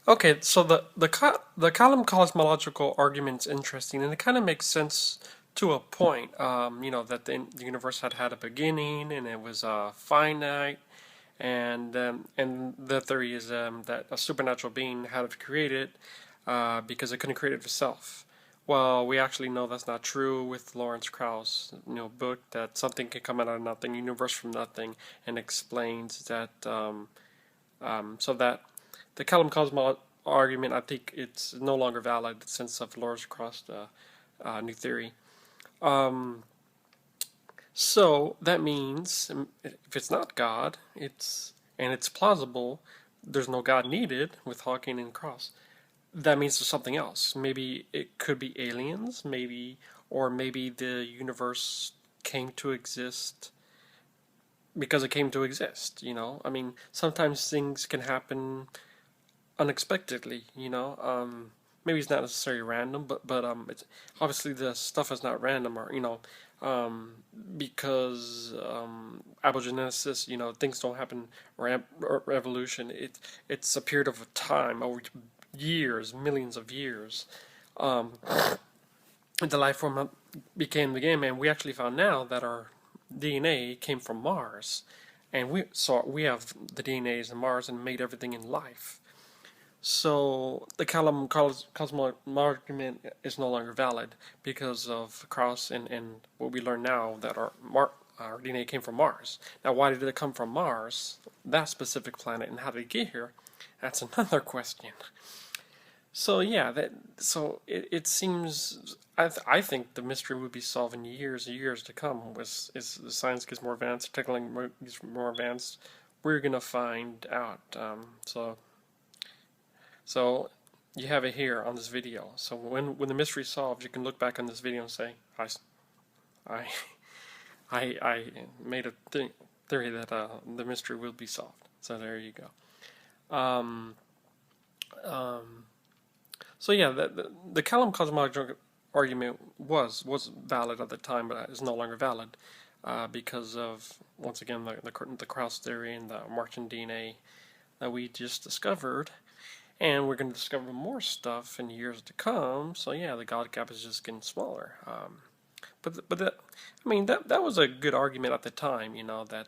Okay, so the Kalam cosmological argument's interesting, and it kind of makes sense to a point. That the universe had a beginning, and it was finite, and the theory is that a supernatural being had to create it because it couldn't create it itself. Well, we actually know that's not true with Lawrence Krauss, book that something can come out of nothing, universe from nothing, and explains that so that the Kalam Cosmo argument, I think it's no longer valid since of Lawrence Krauss new theory. Um, so that means if it's not God, it's plausible. There's no God needed with Hawking and Krauss. That means there's something else. Maybe it could be aliens, or maybe the universe came to exist because it came to exist. I mean, sometimes things can happen unexpectedly. Maybe it's not necessarily random, but it's obviously the stuff is not random, or um, because abogenesis. Things don't happen revolution. It's a period of time over years, millions of years. Um, the life form became the game, and we actually found now that our DNA came from Mars, and we have the DNAs in Mars and made everything in life. So the Kalam Cosmo argument is no longer valid because of Krauss and what we learn now that our DNA came from Mars. Now, why did it come from Mars, that specific planet, and how did it get here? That's another question. So yeah, it seems I think the mystery would be solved in years and years to come. As the science gets more advanced, technology gets more advanced, we're gonna find out. So you have it here on this video. So when the mystery is solved, you can look back on this video and say, I, I made a theory that the mystery will be solved. So there you go. Um, so yeah, the Kalam cosmological argument was valid at the time, but is no longer valid because of, once again, the Krauss theory and the Martian DNA that we just discovered. And we're going to discover more stuff in years to come. So yeah, the God gap is just getting smaller. But that, I mean, that was a good argument at the time. That